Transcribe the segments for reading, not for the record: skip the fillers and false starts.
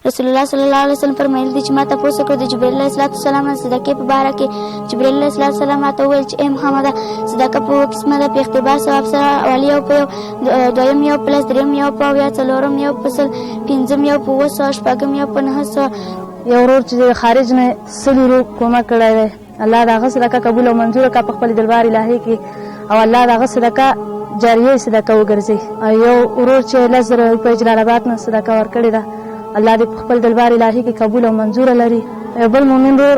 رسول الله صلی الله علیه وسلم فرمایلی دي چې ما تاسو کړو د جبرئیل علیه السلام نه صدقې په باره کې. جبرئیل علیه السلام راته وویل چې ای محمده صدقه په اووه قسمه ده، په اختبار ثواب سره، اول یو په یو، دویم یو پلس، دریم یو په اویا، څلورم یو په سل، پنځم یو په اووه سوه، شپږم یو په نهه سوه. یو ورور چې د خارج نه سلو رو کومک کړی دی، الله د هغه صدقه قبول او منظوره کړه په خپل دربار الهي کې، او الله د هغه صدقه جاریه صدقه وګرځي. یو ورور چې 10,000 روپۍ جلال آباد نه صدقه ورکړې ده، الله دې په خپل دربار الهي کې قبول او منظوره لري. یو بل مؤمن ورور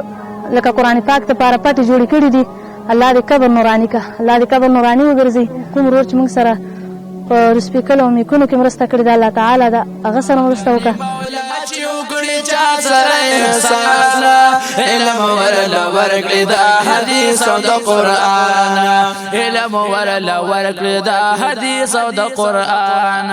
لکه قرآن پاک دپاره پټې جوړې کړي دي، الله دې قبر نوراني کړه، الله دې قبر نوراني وګرځي. کوم ورور چې موږ سره په رسپیکل او میکونو کې مرسته کړې ده، الله تعالی د هغه سره مرسته وکړه. علم ورلا ورکړي دا حدیث او د قرآن، علم ورلا ورکړي دا حدیث او د قرآن،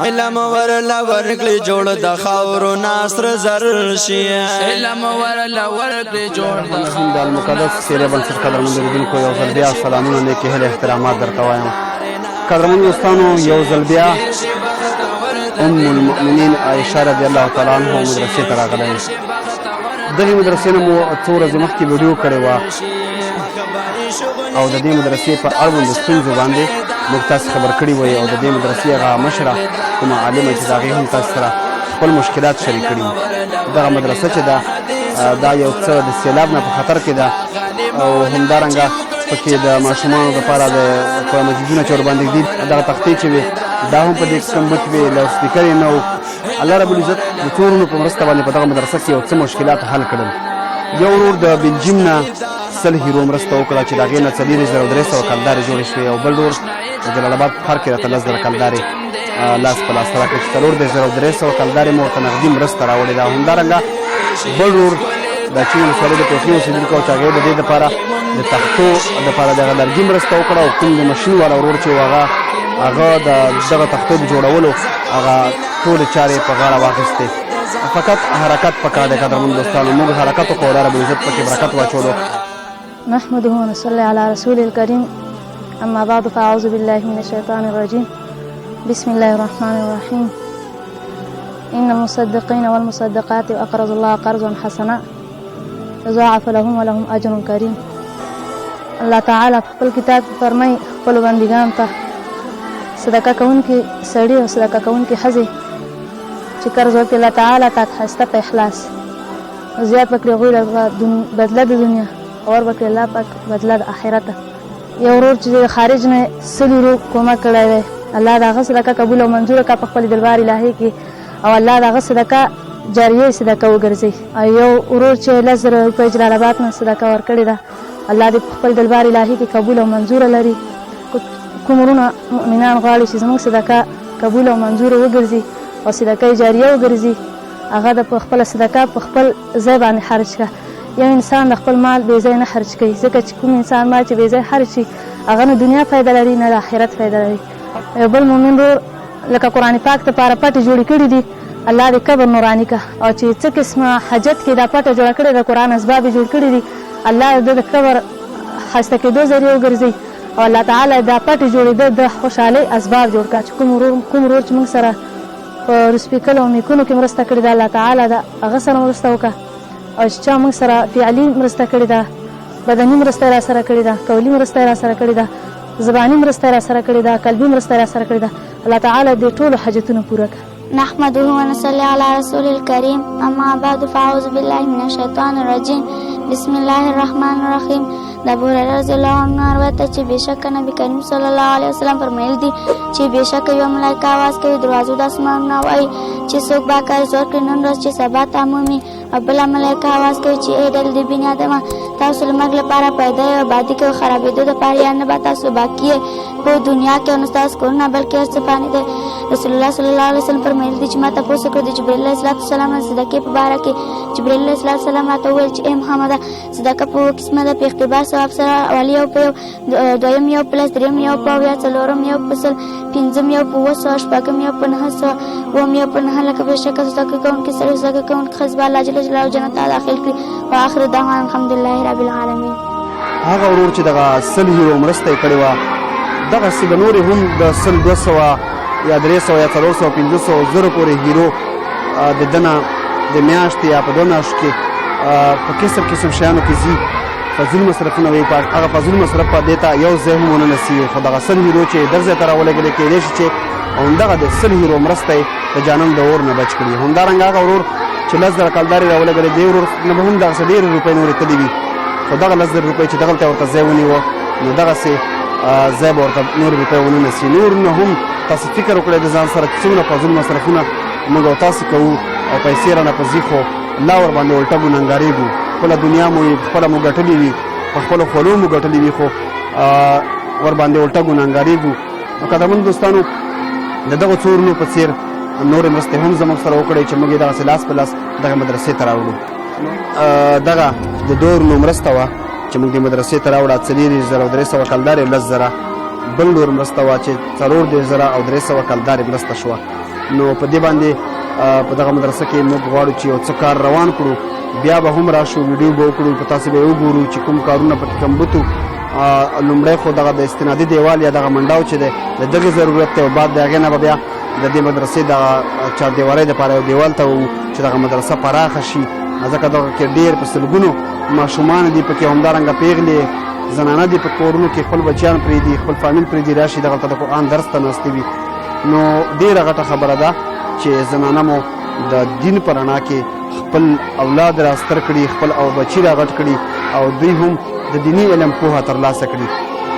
علم ورلا ورکړي جوړ د خاورو ناصر زر شي، علم ورلا ورکړي جوړ د خاورو د المقدس سیره بنسټ قدرمن لیدونکو یو ځل بیا سلامونه، نیکې هیلې احترامات درته وایم. قدرمن دوستانو، یو ځل بیا ام المؤمنین عائشه رضی الله تعالی عنها مدرسې ته راغلی یم. دغې مدرسې نه مو څو ورځې مخکې ویډیو کړې وه او د دې مدرسې په اړوند ستونزو باندې موږ تاسې خبر کړي وی، او د دې مدرسې هغه مشره کومه عالمه چې د هغې هم تاسو سره خپل مشکلات شریک کړي وو. دغه مدرسه چې ده دا یو څه د سیلاب نه په خطر کې ده، او همدارنګه پکې د ماشومانو دپاره د قرآن مجیدونه چې ورباندې ږدي، دغه تختې چې وې دا هم په دې کمبود وې، لاوډسپیکر یې نه و. الله رب العزت د څو وروڼو په مرسته باندې په دغه مدرسه کې یو څه مشکلات حل کړل. یو ورور د بلجیم نه 100 هیرو مرسته وکړه چې د هغې نه 4300 کلدارې جوړې شوې، او بل ورور د جلال آباد ښار کې راته 10,000 کلدارې لاس په لاس راکړې چې 4300 کلدارې مو ورته نغدي مرسته راوړې ده. همدارنګه بل ورور دا چې ولسوالۍ د کوټلي اوسېدونکی و چې هغې د دې دپاره د تختو دپاره دغه لرګي مرسته وکړه، او کوم د مشین والا ورور چې و هغه د دغه تختو د جوړولو هغه ټولې چارې په غاړه واخیستې. فقط حرکت پکار دی قدرمن دوستانو، موږ حرکت وکړو، الله رب العزت پکې برکت واچولو. نحمده ونصلي على رسوله الكريم، اما بعد فاعوذ بالله من الشيطان الرجيم، بسم الله الرحمن الرحيم. ان المصدقين والمصدقات اقرضوا الله قرضا حسنا يضاعف لهم ولهم اجر کریم. الله تعالی په خپل کتاب فرمایي خپلو بندګانو ته صدقه کوونکي سړي او صدقه کوونکي ښځې چې قرض ورکړي الله تعالی ته ښایسته په اخلاص، زیات به کړي هغوی بدله د دنیا، اور به کړي الله پاک بدله د آخرته. یو ورور چې د خارج نه 100 یورو کومک کړی دی، الله د هغه صدقه قبول او منظوره کړه په خپل دربار الهي کې، او الله د هغه صدقه جاریه صدقه وګرځي. یو ورور چې 10,000 روپۍ جلال آباد نه صدقه ورکړې ده، الله دې په خپل دربار الهي کې قبول او منظوره لري. کوم ورونه مؤمنان غواړي چې زموږ صدقه قبول او منظوره وګرځي او صدقه جاریه وګرځي، هغه د په خپله صدقه په خپل ځای باندې خرج کړه. یو انسان د خپل مال بې ځای نه خرج کوي، ځکه چې کوم انسان مال چې بې ځای خرج شي هغه نه دنیا فایده لري نه د آخرت فایده لري. یو بل مؤمن ورور لکه قرآن پاک دپاره پټې جوړې کړي دي، الله دې قبر نوراني کړه، او چې څه قسمه حاجت کې دا پټه جوړه کړې ده، قرآن اسباب یې جوړ کړي دي، الله د قبر ښایسته کېدو ذریعه وګرځي، او الله تعالی دا پټې جوړېده د خوشحالۍ اسباب جوړ کړه. چې کوم ورور چې موږ سره په رسپیکل او میکونو کې مرسته کړې ده، الله تعالی د هغه سره مرسته وکړه، او چې چا موږ سره فعلي مرسته کړې ده، بدني مرسته را سره کړې ده، قولي مرسته را سره کړې ده، زباني مرسته را سره کړې ده، قلبي مرسته را سره کړې ده، الله تعالی دې ټولو حاجتونه پوره کړه. نحمده ونصلي على رسول الكريم، اما بعد فاعوذ بالله من الشيطان الرجيم، بسم الله الرحمن الرحيم. د ابو هريره رضی الله عنه روایت ده چې بېشکه نبي کریم صلی الله علیه وسلم فرمایل دي چې بېشکه یوه ملایکه آواز کوي دروازو د اسمانونه وایي چې څوک به قرض ورکړي نن ورځ چې سبا ته مومي، او بله ملایکه آواز کوي چې ای ډلې د بني ادمه تاسو د مرګ لپاره پیدا یې، آبادي کې خرابېدو دپاره یا نه به تاسو باقي یې په دنیا کې، او نه ستاسو کورونه بلکې هر څه فاني دی. رسول الله صلی الله علیه وسلم فرمایلي دي چې ما تاسو کړو د جبرئیل علیه السلام نه صدقې په باره کې. جبرئیل علیه السلام راته وویل چې ای محمده صدقه په اووه قسمه ده، په اختبار ثواب سره، اول یو په یو، دویم یو پلس، دریم یو په اویا، څلورم یو په سل، پنځم یو په اووه سوه، شپږم یو په نهه سوه، اووم یو په نهه لکه. بېشکه صدقه کوونکي سړي صدقه کوونکي ښځې به الله جل جلاله جنت ته داخل کړي. واخر دعوانا الحمدلله رب العالمین. هغه ورور چې دغه 100 یورو مرسته یې کړې وه، دغسې د نورې هم د 100، 200 یا 300 یا 400، 500 زرو پورې هیرو د ده نه د میاشتې یا په 2 میاشتو کې په قسم شیانو کې ځي فضول مصرفونه وي هغه فضول مصرف په دې ته یو ځای هم ونه نسي خو دغه 100 یورو چې در ځای ته راولګېدلی کېدای شي چې همدغه د 100 یورو مرسته یې د جهنم د اور نه بچ کړي همدارنګه هغه ورور چې 10,000 کلدارې راولګېدلی دې ورور نه به هم دغسې ډېرې روپۍ نورې تللي وي خو دغه 10,000 روپۍ چې دغلته ورته ځای ونیوه نو دغسې ځای به ورته نورې روپۍ ونه نسي نور نه هم تاسو فکر وکړئ د ځان سره څومره فضول مصرفونه موږ او تاسې کوو او پیسې رانه په ځي خو الله ورباندې الټه ګنهګارېږو خپله دنیا مو خپله مو ګټلې وي په خپلو خولو مو ګټلې وي خو ورباندې الټه ګنهګارېږو نو قدرمنو دوستانو د دغو څو ورونو په څېر نورې مرستې هم زموږ سره وکړئ چې موږ یې دغسې لاس په لاس دغه مدرسې ته راوړو دغه د 2 ورونو مرسته وه چې موږ دې مدرسې ته راوړه 4,300 کلدارې 10,000 بل ډور مرسته وه چې 4,000 او 300 کلدارې مرسته شوه نو په دې باندې په دغه مدرسه کې موږ غواړو چې یو څه کار روان کړو بیا به هم راشو ویډیو به وکړو په تاسې به یې وګورو چې کوم کارونه پکې کم بوتو لومړی خو دغه د استنادي دیوال یا دغه منډاو چې دی د دغې ضرورت دی او بعد د هغې نه به بیا د دې مدرسې دغه چاردیوالۍ دپاره یو دیوال ته وو چې دغه مدرسه پراخه شي ځکه دغه کې ډېر په سلګونو ماشومان دي پکې همدارنګه پیغلې زنانه دي په کورونو کې خپل بچیان پرېږدي خپل فامیل پرېږدي راشي دغلته د قرآن درس ته ناستې وي نو ډېره غټه خبره ده چې زنانه مو د دین په رڼا کې خپل اولاد راستر کړي خپل او بچي را غټ کړي او دوی هم د دیني علم پوهه ترلاسه کړي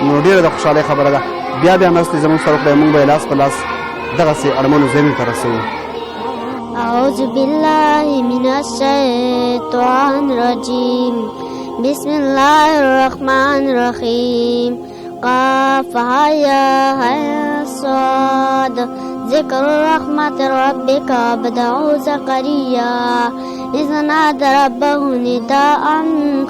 نو ډېره د خوشحالۍ خبره ده بیا مرستې زموږ سره وکړئ موږ به یې لاس په لاس دغسې اړمنو ځایونو ته رسوو أعوذ بالله من الشيطان الرجيم بسم الله الرحمن الرحيم قاف يا صاد ذكر رحمة ربك عبده زكريا إذ نادى ربه نداء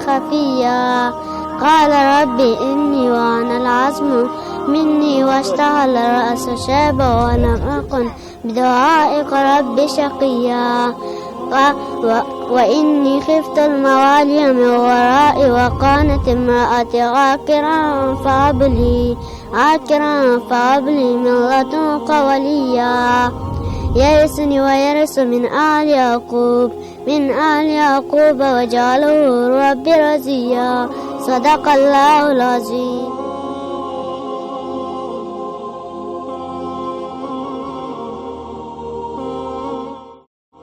خفيا قال رب إني وأنا العزم مني واشتعل الرأس شيبا ولم أكن بدعائك رب شقيا وإني خفت الموالي من ورائي وكانت امرأتي عاقرا فهب لي من لدنك وليا يرثني ويرث من آل يعقوب وجعله ربي رضيا صدق الله العظيم